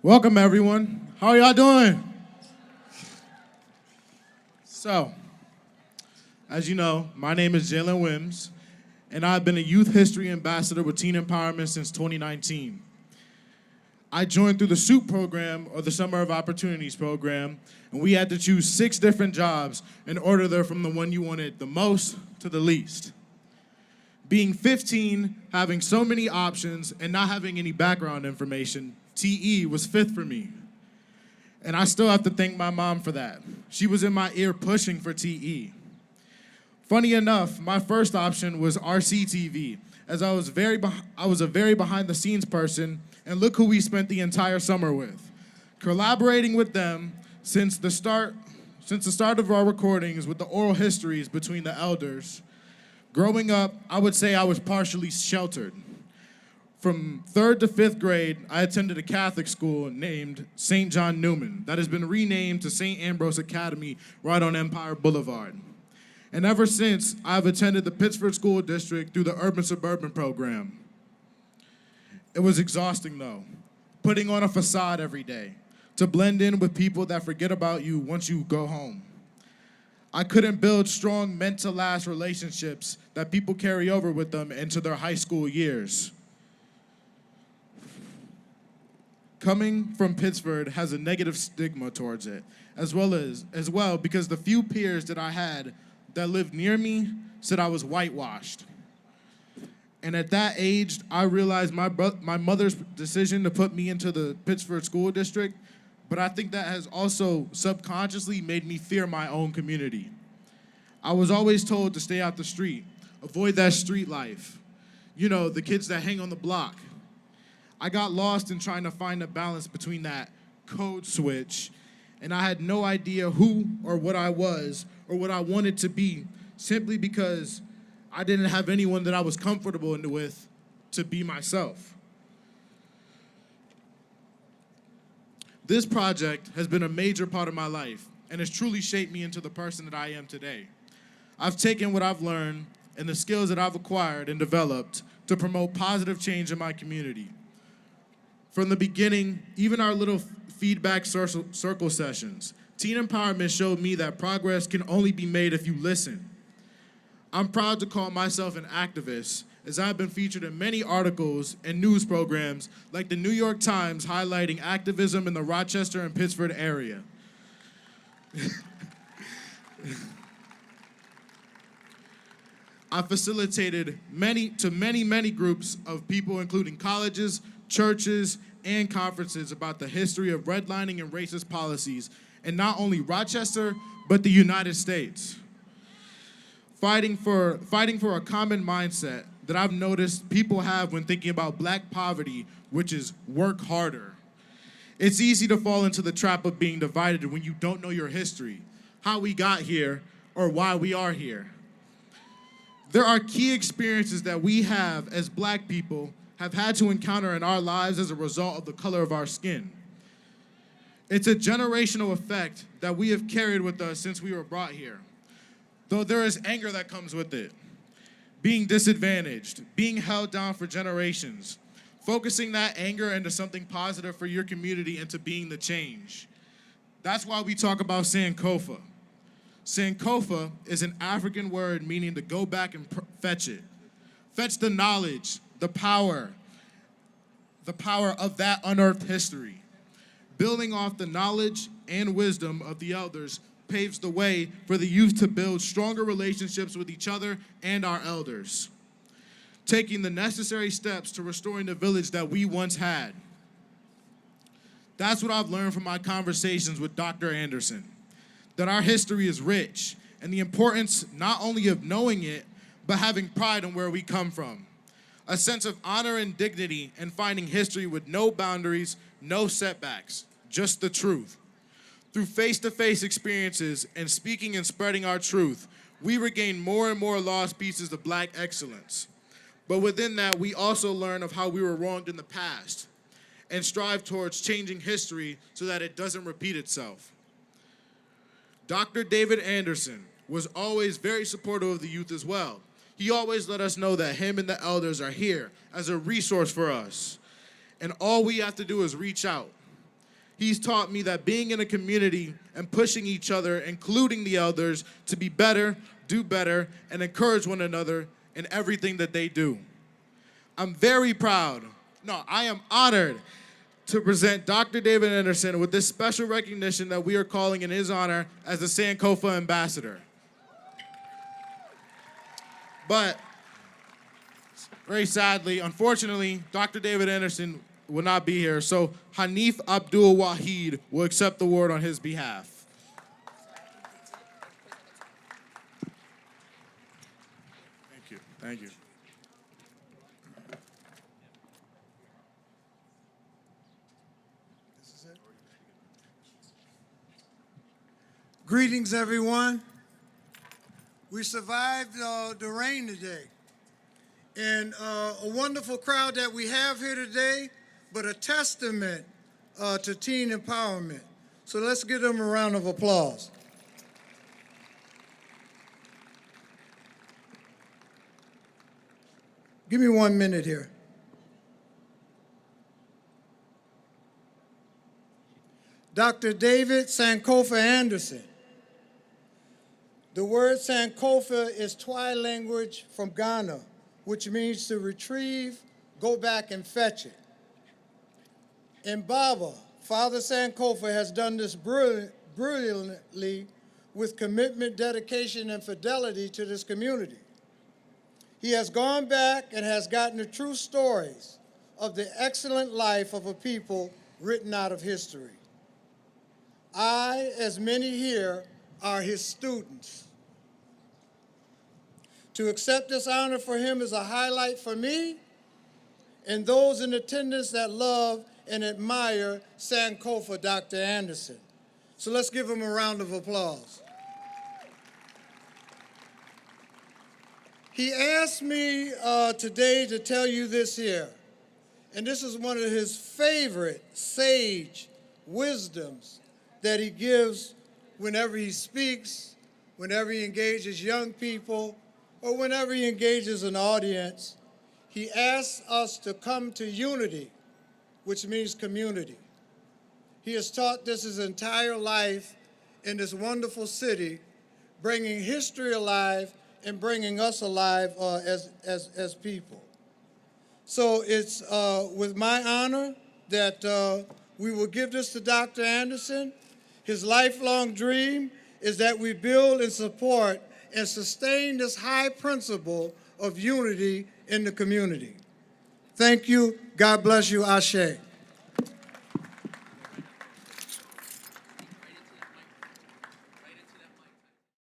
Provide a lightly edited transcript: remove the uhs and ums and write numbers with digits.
Welcome, everyone. How are y'all doing? So, as you know, my name is Jaylen Wims, and I've been a youth history ambassador with Teen Empowerment since 2019. I joined through the SOUP program, or the Summer of Opportunities program, and we had to choose 6 different jobs in order there from the one you wanted the most to the least. Being 15, having so many options, and not having any background information, TE was 5th for me. And I still have to thank my mom for that. She was in my ear pushing for TE. Funny enough, my first option was RCTV, as I was a very behind-the-scenes person, and look who we spent the entire summer with. Collaborating with them since the start of our recordings with the oral histories between the elders. Growing up, I would say I was partially sheltered. From 3rd to 5th grade, I attended a Catholic school named St. John Newman that has been renamed to St. Ambrose Academy right on Empire Boulevard. And ever since, I've attended the Pittsford School District through the Urban-Suburban program. It was exhausting, though, putting on a facade every day to blend in with people that forget about you once you go home. I couldn't build strong, meant-to-last relationships that people carry over with them into their high school years. Coming from Pittsford has a negative stigma towards it, as well because the few peers that I had that lived near me said I was whitewashed. And at that age, I realized my mother's decision to put me into the Pittsford School District, but I think that has also subconsciously made me fear my own community. I was always told to stay out the street, avoid that street life. You know, the kids that hang on the block. I got lost in trying to find a balance between that code switch, and I had no idea who or what I was or what I wanted to be, simply because I didn't have anyone that I was comfortable with to be myself. This project has been a major part of my life and has truly shaped me into the person that I am today. I've taken what I've learned and the skills that I've acquired and developed to promote positive change in my community. From the beginning, even our little feedback circle sessions, Teen Empowerment showed me that progress can only be made if you listen. I'm proud to call myself an activist, as I've been featured in many articles and news programs like the New York Times highlighting activism in the Rochester and Pittsford area. I facilitated many groups of people, including colleges, churches, and conferences about the history of redlining and racist policies in not only Rochester, but the United States. Fighting for a common mindset that I've noticed people have when thinking about Black poverty, which is work harder. It's easy to fall into the trap of being divided when you don't know your history, how we got here, or why we are here. There are key experiences that we have as Black people have had to encounter in our lives as a result of the color of our skin. It's a generational effect that we have carried with us since we were brought here. Though there is anger that comes with it, being disadvantaged, being held down for generations, focusing that anger into something positive for your community into being the change. That's why we talk about Sankofa. Sankofa is an African word meaning to go back and fetch it. Fetch the knowledge, the power of that unearthed history. Building off the knowledge and wisdom of the elders paves the way for the youth to build stronger relationships with each other and our elders, taking the necessary steps to restoring the village that we once had. That's what I've learned from my conversations with Dr. Anderson, that our history is rich, and the importance not only of knowing it, but having pride in where we come from. A sense of honor and dignity in finding history with no boundaries, no setbacks, just the truth. Through face-to-face experiences and speaking and spreading our truth, we regain more and more lost pieces of Black excellence. But within that, we also learn of how we were wronged in the past and strive towards changing history so that it doesn't repeat itself. Dr. David Anderson was always very supportive of the youth as well. He always let us know that him and the elders are here as a resource for us. And all we have to do is reach out. He's taught me that being in a community and pushing each other, including the elders, to be better, do better, and encourage one another in everything that they do. I'm very proud, no, I am honored to present Dr. David Anderson with this special recognition that we are calling in his honor as the Sankofa Ambassador. But very sadly, unfortunately, Dr. David Anderson will not be here, so Hanif Abdul-Wahid will accept the award on his behalf. Thank you. Thank you. Greetings, everyone. We survived the rain today. And a wonderful crowd that we have here today, but a testament to teen empowerment. So let's give them a round of applause. Give me 1 minute here. Dr. David Sankofa Anderson. The word Sankofa is Twi language from Ghana, which means to retrieve, go back and fetch it. In Baba, Father Sankofa has done this brilliantly with commitment, dedication, and fidelity to this community. He has gone back and has gotten the true stories of the excellent life of a people written out of history. I, as many here, are his students. To accept this honor for him is a highlight for me and those in attendance that love and admire Sankofa Dr. Anderson. So let's give him a round of applause. He asked me today to tell you this here, and this is one of his favorite sage wisdoms that he gives whenever he speaks, whenever he engages young people, or whenever he engages an audience. He asks us to come to unity, which means community. He has taught this his entire life in this wonderful city, bringing history alive and bringing us alive as people. So it's with my honor that we will give this to Dr. Anderson. His lifelong dream is that we build and support and sustain this high principle of unity in the community. Thank you. God bless you. Ashe.